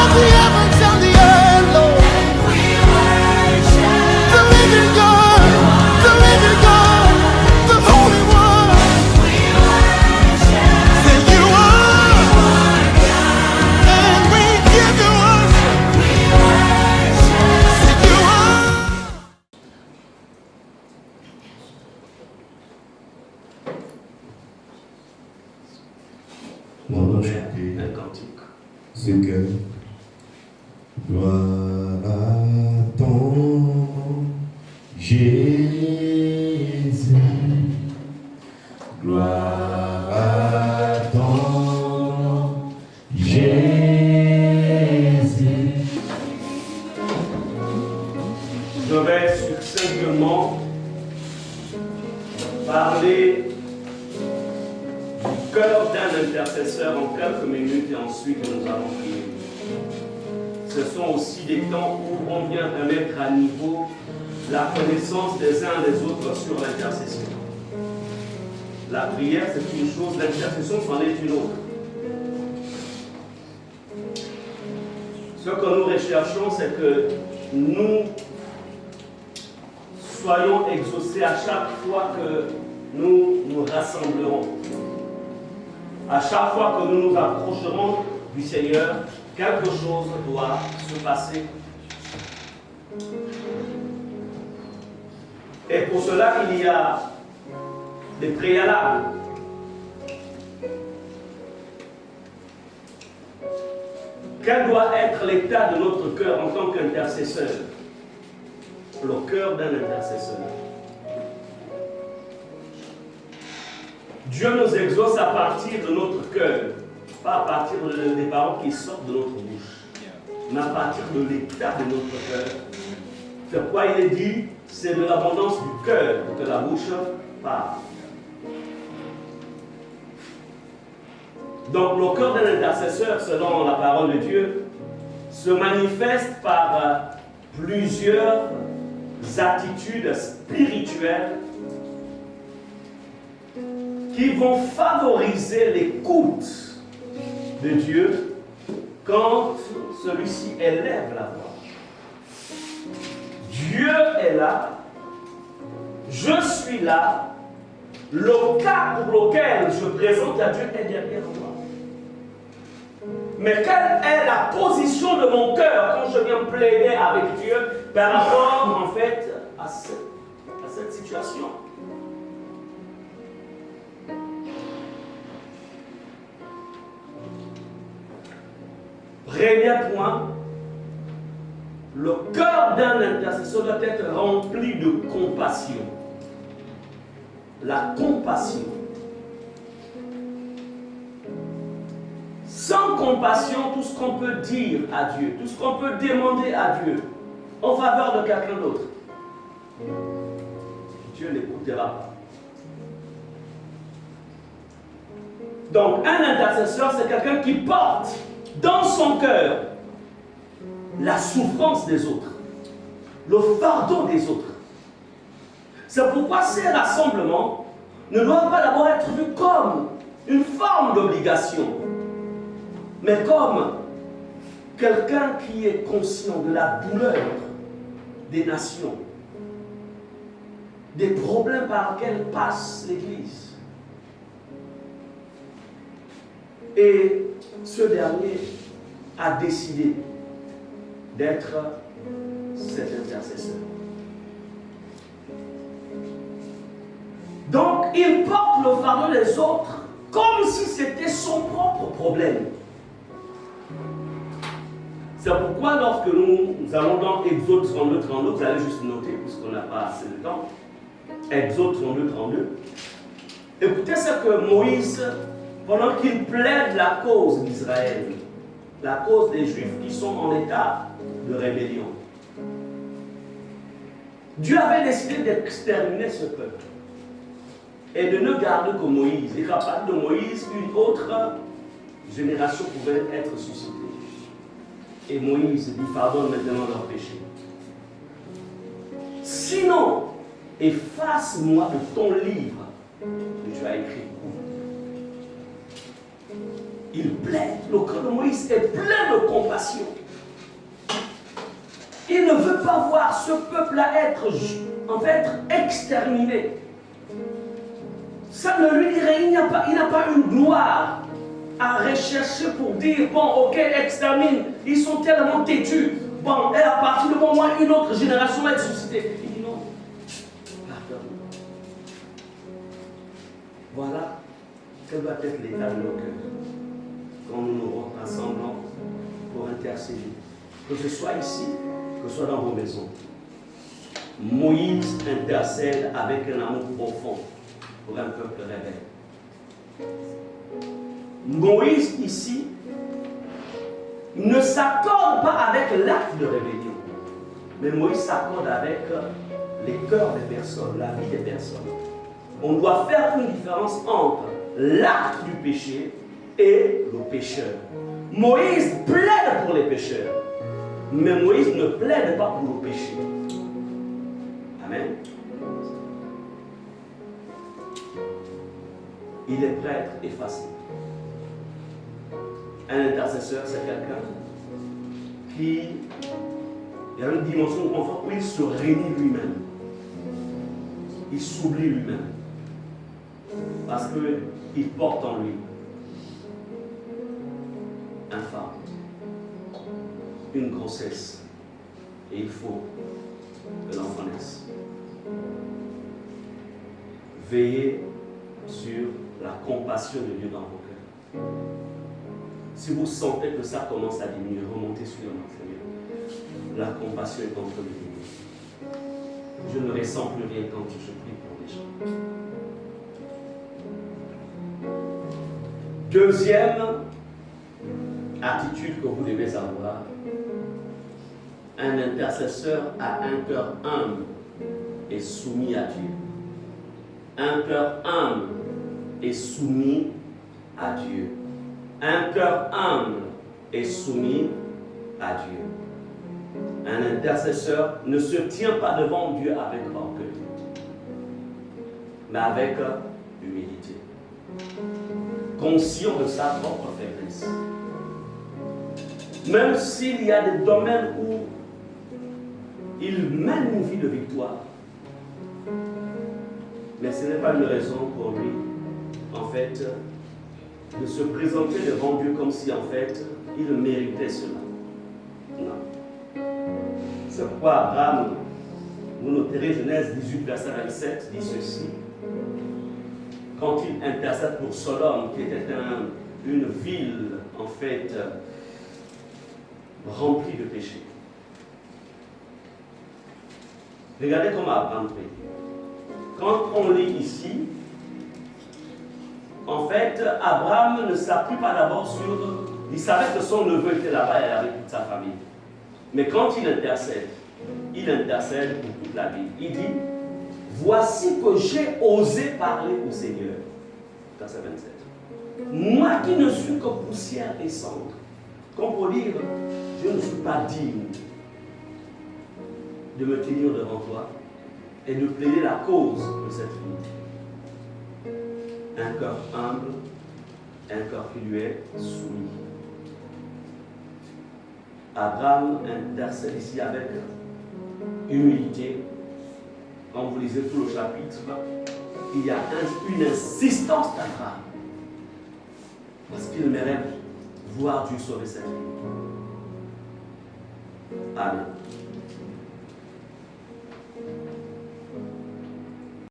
of the heavens and the earth, Lord. The living God, the Holy One. Say you are, and we give you worship. Say you are. On va chanter un cantique. ce cœur. Gloire à ton Jésus. Gloire à ton Jésus. Je vais succinctement parler du cœur d'un intercesseur en quelques minutes et ensuite nous allons prier. Ce sont aussi des temps où on vient de mettre à niveau la connaissance des uns des autres sur l'intercession. La prière, c'est une chose, l'intercession, c'en est une autre. Ce que nous recherchons, c'est que nous soyons exaucés à chaque fois que nous nous rassemblerons. À chaque fois que nous nous approcherons du Seigneur, quelque chose doit se passer. Et pour cela, il y a des préalables. Quel doit être l'état de notre cœur en tant qu'intercesseur? Le cœur d'un intercesseur. Dieu nous exauce à partir de notre cœur, pas à partir des paroles qui sortent de notre bouche, mais à partir de l'état de notre cœur. C'est pourquoi il est dit, c'est de l'abondance du cœur que la bouche parle. Donc le cœur d'un intercesseur, selon la parole de Dieu, se manifeste par plusieurs attitudes spirituelles qui vont favoriser l'écoute de Dieu quand celui-ci élève la voix. Dieu est là, je suis là, le cas pour lequel je présente à Dieu est derrière moi. Mais quelle est la position de mon cœur quand je viens plaider avec Dieu par rapport en fait à cette situation? Premier point, le cœur d'un intercesseur doit être rempli de compassion. La compassion. Sans compassion, tout ce qu'on peut dire à Dieu, tout ce qu'on peut demander à Dieu en faveur de quelqu'un d'autre, Dieu n'écoutera pas. Donc, un intercesseur, c'est quelqu'un qui porte dans son cœur la souffrance des autres, le fardeau des autres. C'est pourquoi ces rassemblements ne doivent pas d'abord être vus comme une forme d'obligation, mais comme quelqu'un qui est conscient de la douleur des nations, des problèmes par lesquels passe l'Église. Et ce dernier a décidé d'être cet intercesseur. Donc, il porte le fardeau des autres comme si c'était son propre problème. C'est pourquoi lorsque nous allons dans Exode 32, 32, vous allez juste noter, puisqu'on n'a pas assez de temps, Exode 32, 32, écoutez ce que Moïse, pendant qu'il plaide la cause d'Israël, la cause des Juifs qui sont en état de rébellion. Dieu avait décidé d'exterminer ce peuple et de ne garder que Moïse. Et qu'à partir de Moïse, une autre génération pouvait être suscitée. Et Moïse dit, pardonne maintenant leurs péchés. Sinon, efface-moi de ton livre que tu as écrit. Il plaide, le cœur de Moïse est plein de compassion. compassion. Il ne veut pas voir ce peuple-là être, en fait, exterminé. Ça ne lui dirait, il n'a pas une gloire à rechercher pour dire, bon, ok, extermine, ils sont tellement têtus. Bon, et à partir du moment où une autre génération va être suscitée. Il dit non, pardonne. Voilà quel doit être l'état de nos cœurs quand nous nous rassemblons pour intercéder. Que ce soit ici, que ce soit dans vos maisons. Moïse intercède avec un amour profond pour un peuple rebelle. Moïse ici ne s'accorde pas avec l'acte de rébellion, mais Moïse s'accorde avec les cœurs des personnes, la vie des personnes. On doit faire une différence entre l'acte du péché et le pécheur. Moïse plaide pour les pécheurs, mais Moïse ne plaide pas pour le péché. Amen. Il est prêtre effacé. Un intercesseur, c'est quelqu'un qui a une dimension de confort où il se réunit lui-même. Il s'oublie lui-même. Parce qu'il porte en lui un fardeau, une grossesse. Et il faut que l'enfant naisse. Veillez sur la compassion de Dieu dans vos cœurs. Si vous sentez que ça commence à diminuer, remontez sur le Seigneur. La compassion est entre les lignes. Je ne ressens plus rien quand je prie pour les gens. Deuxième attitude que vous devez avoir, un intercesseur a un cœur humble et soumis à Dieu. Un cœur humble et soumis à Dieu. Un cœur humble et soumis à Dieu. Un intercesseur ne se tient pas devant Dieu avec orgueil, mais avec humilité. Conscient de sa propre faiblesse. Même s'il y a des domaines où il mène une vie de victoire, mais ce n'est pas une raison pour lui, en fait, de se présenter devant Dieu comme si, en fait, il méritait cela. Non. C'est pourquoi Abraham, vous noterez Genèse 18, verset 27, dit ceci. Quand il intercède pour Sodome, qui était une ville, en fait, remplie de péchés. Regardez comment Abraham prie. Quand on lit ici, en fait, Abraham ne s'appuie pas d'abord sur... Il savait que son neveu était là-bas et avec toute sa famille. Mais quand il intercède pour toute la ville. Il dit, voici que j'ai osé parler au Seigneur. Verset 27. Moi qui ne suis que poussière et cendre. Comme pour dire, je ne suis pas digne de me tenir devant toi et de plaider la cause de cette vie. Un cœur humble, un cœur qui lui est soumis. Abraham intercède ici avec humilité. Quand vous lisez tout le chapitre, il y a une insistance d'Abraham. Parce qu'il mérite voir Dieu sauver cette vie. Amen.